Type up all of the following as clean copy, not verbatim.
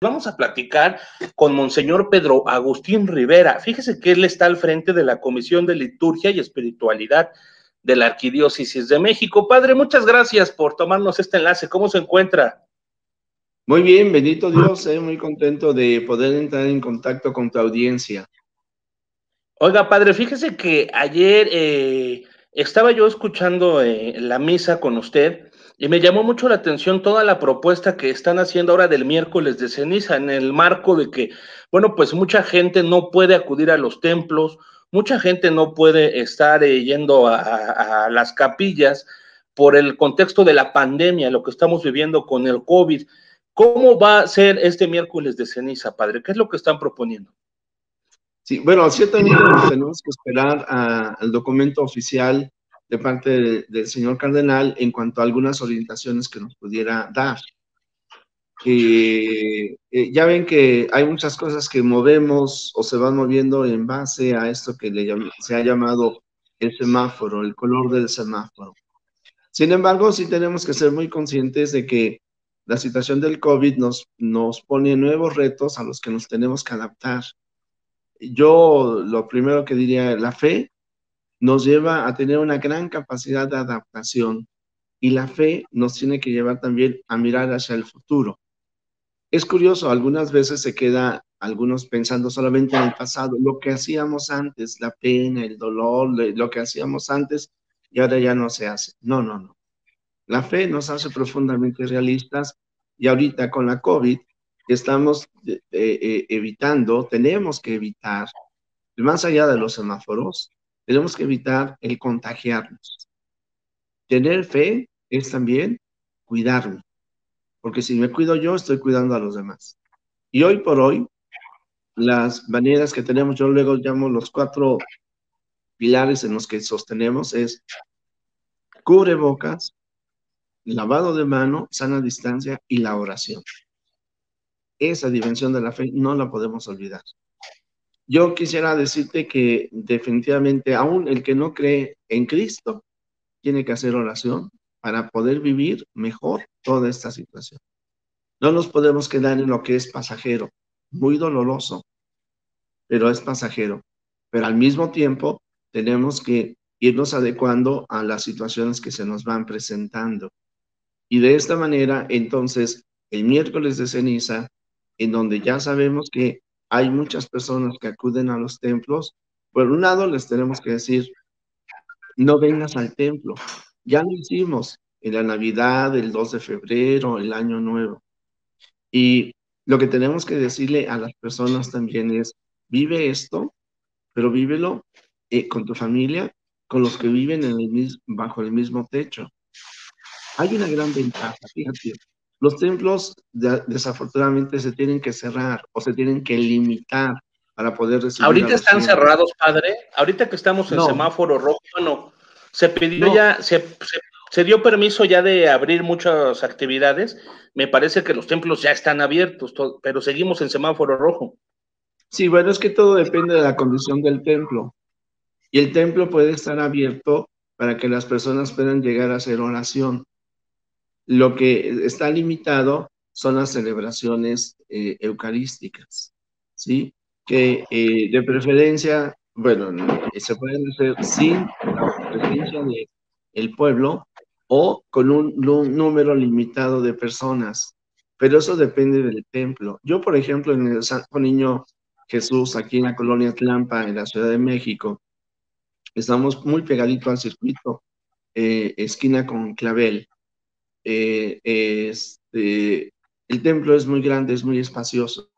Vamos a platicar con Monseñor Pedro Agustín Rivera. Fíjese que él está al frente de la Comisión de Liturgia y Espiritualidad de la Arquidiócesis de México. Padre, muchas gracias por tomarnos este enlace. ¿Cómo se encuentra? Muy bien, bendito Dios, muy contento de poder entrar en contacto con tu audiencia. Oiga, padre, fíjese que ayer estaba yo escuchando la misa con usted y me llamó mucho la atención toda la propuesta que están haciendo ahora del miércoles de ceniza, en el marco de que, bueno, pues mucha gente no puede acudir a los templos, mucha gente no puede estar yendo a las capillas por el contexto de la pandemia, lo que estamos viviendo con el COVID. ¿Cómo va a ser este miércoles de ceniza, padre? ¿Qué es lo que están proponiendo? Sí, bueno, ciertamente nos tenemos que esperar al documento oficial de parte del señor cardenal en cuanto a algunas orientaciones que nos pudiera dar. Ya ven que hay muchas cosas que movemos o se van moviendo en base a esto que se ha llamado el semáforo, el color del semáforo. Sin embargo, sí tenemos que ser muy conscientes de que la situación del COVID nos pone nuevos retos a los que nos tenemos que adaptar. Yo lo primero que diría, la fe nos lleva a tener una gran capacidad de adaptación y la fe nos tiene que llevar también a mirar hacia el futuro. Es curioso, algunas veces se queda algunos pensando solamente en el pasado, lo que hacíamos antes, la pena, el dolor, lo que hacíamos antes y ahora ya no se hace. No, no, no. La fe nos hace profundamente realistas y ahorita con la COVID estamos evitando, tenemos que evitar, más allá de los semáforos, tenemos que evitar el contagiarnos. Tener fe es también cuidarme, porque si me cuido yo, estoy cuidando a los demás. Y hoy por hoy, las maneras que tenemos, yo luego llamo los 4 pilares en los que sostenemos, es cubrebocas, lavado de mano, sana distancia y la oración. Esa dimensión de la fe no la podemos olvidar. Yo quisiera decirte que definitivamente aún el que no cree en Cristo tiene que hacer oración para poder vivir mejor toda esta situación. No nos podemos quedar en lo que es pasajero, muy doloroso, pero es pasajero. Pero al mismo tiempo tenemos que irnos adecuando a las situaciones que se nos van presentando. Y de esta manera, entonces, el miércoles de ceniza, en donde ya sabemos que hay muchas personas que acuden a los templos, por un lado les tenemos que decir, no vengas al templo. Ya lo hicimos en la Navidad, el 2 de febrero, el Año Nuevo. Y lo que tenemos que decirle a las personas también es, vive esto, pero vívelo con tu familia, con los que viven bajo el mismo techo. Hay una gran ventaja, fíjate. Los templos desafortunadamente se tienen que cerrar o se tienen que limitar para poder recibir a Ahorita los están fieles. cerrados, padre. Ahorita que estamos en No, semáforo rojo, bueno, se pidió no. ya, se dio permiso ya de abrir muchas actividades. Me parece que los templos ya están abiertos, pero seguimos en semáforo rojo. Sí, bueno, es que todo depende de la condición del templo. Y el templo puede estar abierto para que las personas puedan llegar a hacer oración. Lo que está limitado son las celebraciones eucarísticas, ¿sí? Que de preferencia, bueno, se pueden hacer sin la presencia del pueblo o con un número limitado de personas, pero eso depende del templo. Yo, por ejemplo, en el Santo Niño Jesús, aquí en la colonia Tlampa, en la Ciudad de México, estamos muy pegadito al circuito, esquina con Clavel. El templo es muy grande, es muy espacioso.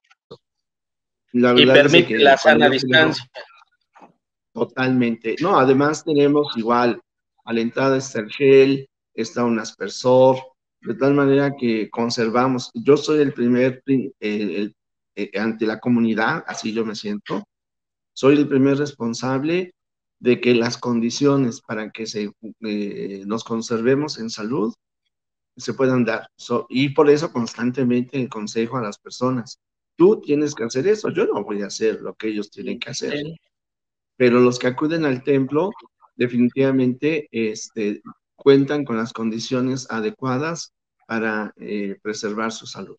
La Y verdad es de permite que la cuando sana yo celebro, distancia. totalmente. No, además tenemos igual, a la entrada está el gel, está un aspersor, de tal manera que conservamos. Yo soy el primer, ante la comunidad, así yo me siento, soy el primer responsable de que las condiciones para que nos conservemos en salud se puedan dar. Y por eso constantemente el consejo a las personas, tú tienes que hacer eso, yo no voy a hacer lo que ellos tienen que hacer, Sí. pero los que acuden al templo definitivamente cuentan con las condiciones adecuadas para preservar su salud.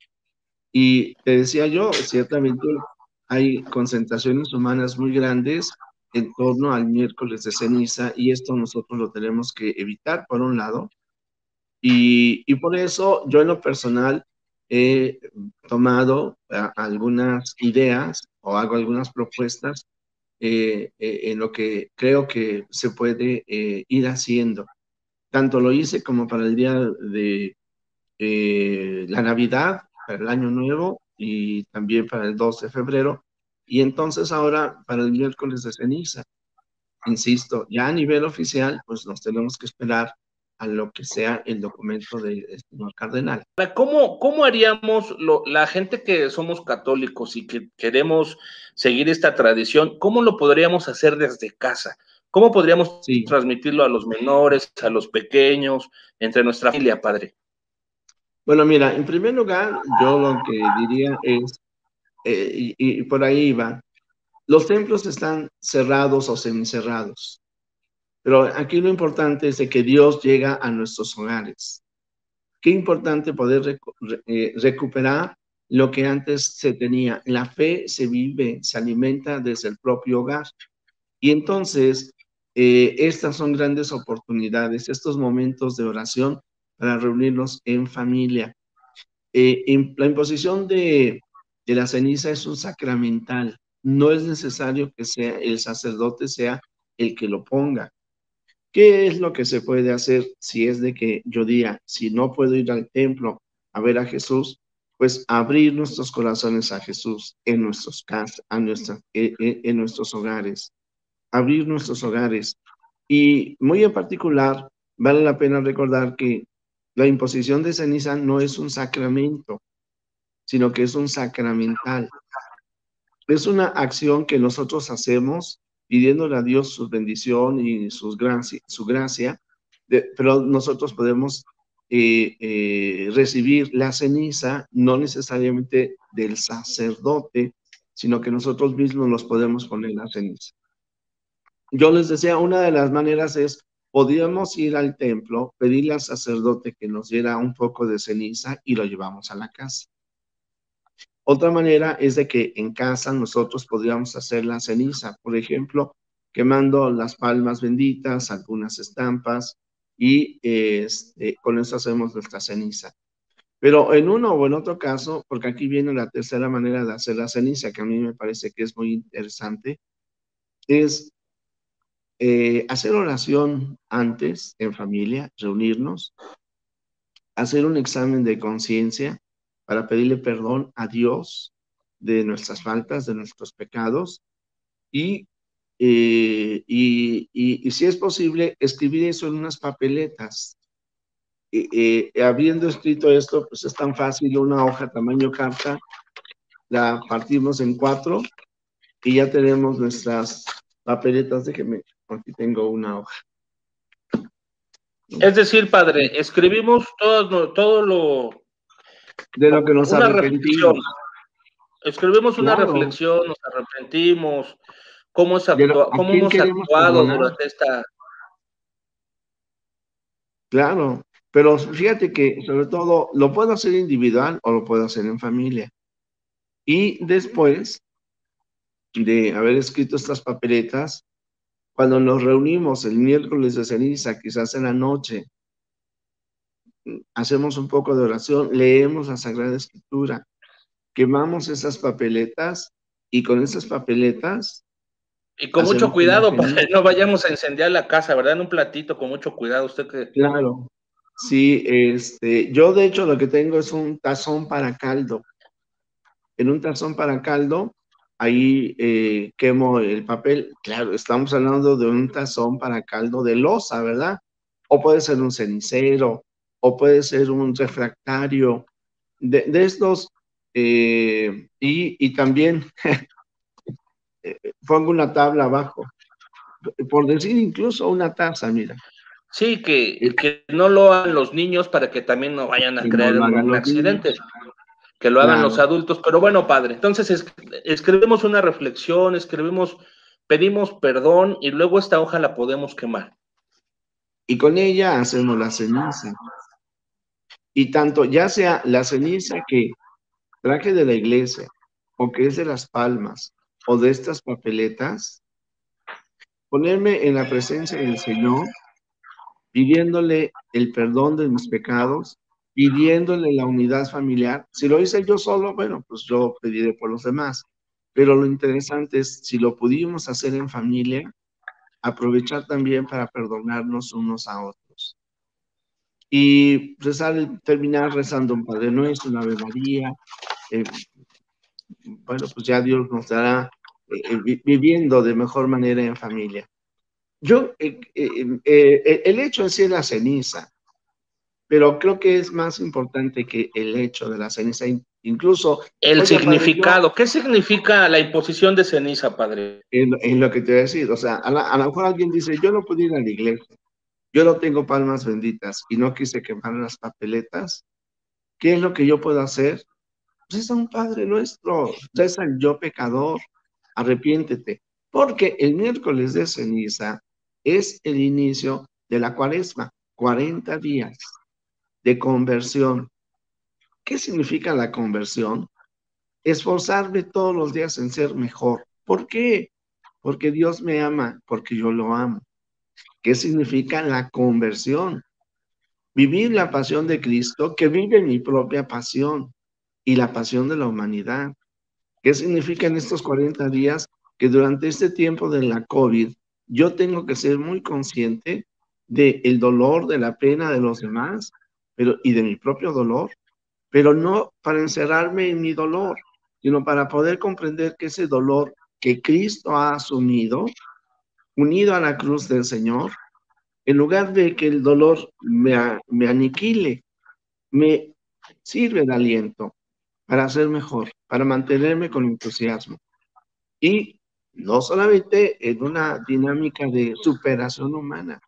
Y te decía yo, ciertamente hay concentraciones humanas muy grandes en torno al miércoles de ceniza y esto nosotros lo tenemos que evitar, por un lado. Y por eso yo en lo personal he tomado algunas ideas o hago algunas propuestas en lo que creo que se puede ir haciendo. Tanto lo hice como para el día de la Navidad, para el Año Nuevo y también para el 2 de febrero. Y entonces ahora para el miércoles de ceniza. Insisto, ya a nivel oficial, pues nos tenemos que esperar a lo que sea el documento del señor cardenal. ¿Cómo haríamos la gente que somos católicos y que queremos seguir esta tradición? ¿Cómo lo podríamos hacer desde casa? ¿Cómo podríamos Sí, transmitirlo a los menores, a los pequeños, entre nuestra familia, padre? bueno, mira, en primer lugar, yo lo que diría es, y por ahí va, los templos están cerrados o semicerrados, pero aquí lo importante es de que Dios llega a nuestros hogares. Qué importante poder recuperar lo que antes se tenía. La fe se vive, se alimenta desde el propio hogar. Y entonces, estas son grandes oportunidades, estos momentos de oración para reunirnos en familia. La imposición de la ceniza es un sacramental. No es necesario que sea el sacerdote sea el que lo ponga. ¿Qué es lo que se puede hacer si es de que yo diga, si no puedo ir al templo a ver a Jesús, pues abrir nuestros corazones a Jesús en nuestros casas, en nuestros hogares, abrir nuestros hogares. Y muy en particular, vale la pena recordar que la imposición de ceniza no es un sacramento, sino que es un sacramental. Es una acción que nosotros hacemos pidiéndole a Dios su bendición y su gracia, pero nosotros podemos recibir la ceniza, no necesariamente del sacerdote, sino que nosotros mismos nos podemos poner la ceniza. Yo les decía, una de las maneras es, podíamos ir al templo, pedirle al sacerdote que nos diera un poco de ceniza y lo llevamos a la casa. Otra manera es de que en casa nosotros podríamos hacer la ceniza, por ejemplo, quemando las palmas benditas, algunas estampas, y con eso hacemos nuestra ceniza. Pero en uno o en otro caso, porque aquí viene la tercera manera de hacer la ceniza, que a mí me parece que es muy interesante, es hacer oración antes en familia, reunirnos, hacer un examen de conciencia para pedirle perdón a Dios de nuestras faltas, de nuestros pecados, y, y si es posible, escribir eso en unas papeletas. Habiendo escrito esto, pues es tan fácil, una hoja tamaño carta, la partimos en 4 y ya tenemos nuestras papeletas. Déjeme, aquí tengo una hoja. Es decir, padre, escribimos todo De lo que nos una reflexión. arrepentimos. Escribimos una Claro, reflexión, nos arrepentimos, cómo, a cómo quién hemos queremos actuado perdonar. durante esta. Claro, pero fíjate que sobre todo lo puedo hacer individual o lo puedo hacer en familia. Y después de haber escrito estas papeletas, cuando nos reunimos el miércoles de ceniza, quizás en la noche, hacemos un poco de oración, leemos la Sagrada Escritura, quemamos esas papeletas y con esas papeletas Y con mucho hacemos una cuidado para que ceniza. no vayamos a incendiar la casa, ¿verdad? En un platito, con mucho cuidado. Usted que. Claro, sí, yo de hecho lo que tengo es un tazón para caldo. En un tazón para caldo, ahí quemo el papel. Claro, estamos hablando de un tazón para caldo de loza, ¿verdad? O puede ser un cenicero, o puede ser un refractario, de estos, y también pongo una tabla abajo, por decir incluso una taza, mira, Sí, eh, que no lo hagan los niños para que también no vayan a que no crear lo hagan un los accidente, niños, que lo hagan los claro. adultos. Pero bueno, padre, entonces escribimos una reflexión, pedimos perdón y luego esta hoja la podemos quemar. Y con ella hacemos la ceniza. Y tanto ya sea la ceniza que traje de la iglesia, o que es de las palmas, o de estas papeletas, ponerme en la presencia del Señor, pidiéndole el perdón de mis pecados, pidiéndole la unidad familiar. Si lo hice yo solo, bueno, pues yo pediré por los demás. Pero lo interesante es, si lo pudimos hacer en familia, aprovechar también para perdonarnos unos a otros. Y rezar, terminar rezando un Padre Nuestro, una Ave María. Bueno, pues ya Dios nos dará viviendo de mejor manera en familia. El hecho en sí es la ceniza, pero creo que es más importante que el hecho de la ceniza. Incluso, El oiga, padre, yo, significado. ¿Qué significa la imposición de ceniza, padre? es lo que te voy a decir, o sea, a lo mejor alguien dice, yo no puedo ir a la iglesia, yo no tengo palmas benditas y no quise quemar las papeletas, ¿qué es lo que yo puedo hacer? Pues es un Padre Nuestro, reza el yo pecador, arrepiéntete, porque el miércoles de ceniza es el inicio de la cuaresma, 40 días de conversión. ¿Qué significa la conversión? Esforzarme todos los días en ser mejor. ¿Por qué? Porque Dios me ama, porque yo lo amo. ¿Qué significa la conversión? Vivir la pasión de Cristo, que vive mi propia pasión y la pasión de la humanidad. ¿Qué significa en estos 40 días? Que durante este tiempo de la COVID, yo tengo que ser muy consciente del dolor, de la pena de los demás, y de mi propio dolor, pero no para encerrarme en mi dolor, sino para poder comprender que ese dolor que Cristo ha asumido, unido a la cruz del Señor, en lugar de que el dolor me aniquile, me sirve de aliento para ser mejor, para mantenerme con entusiasmo. Y no solamente en una dinámica de superación humana,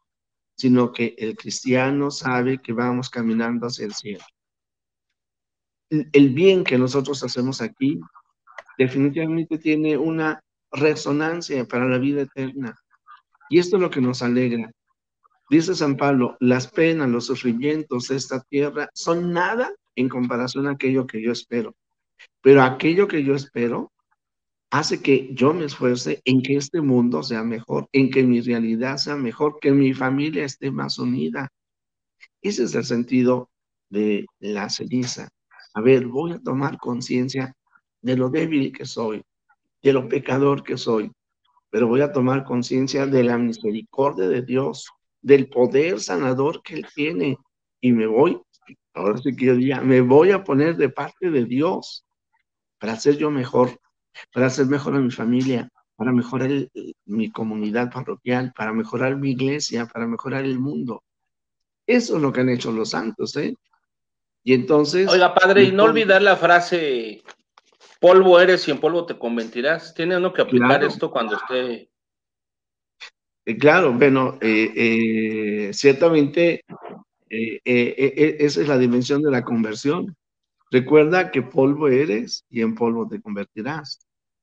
sino que el cristiano sabe que vamos caminando hacia el cielo. El bien que nosotros hacemos aquí definitivamente tiene una resonancia para la vida eterna. Y esto es lo que nos alegra. Dice San Pablo, las penas, los sufrimientos de esta tierra son nada en comparación a aquello que yo espero. Pero aquello que yo espero hace que yo me esfuerce en que este mundo sea mejor, en que mi realidad sea mejor, que mi familia esté más unida. Ese es el sentido de la ceniza. A ver, voy a tomar conciencia de lo débil que soy, de lo pecador que soy, pero voy a tomar conciencia de la misericordia de Dios, del poder sanador que Él tiene, y me voy, ahora sí que yo diría, me voy a poner de parte de Dios para ser yo mejor, para hacer mejor a mi familia, para mejorar mi comunidad parroquial, para mejorar mi iglesia, para mejorar el mundo. Eso es lo que han hecho los santos, ¿eh? Y entonces, Oiga, padre, me y no pongo, olvidar la frase, polvo eres y en polvo te convertirás. Tiene uno que aplicar claro, esto cuando esté... claro, bueno, ciertamente esa es la dimensión de la conversión. Recuerda que polvo eres y en polvo te convertirás.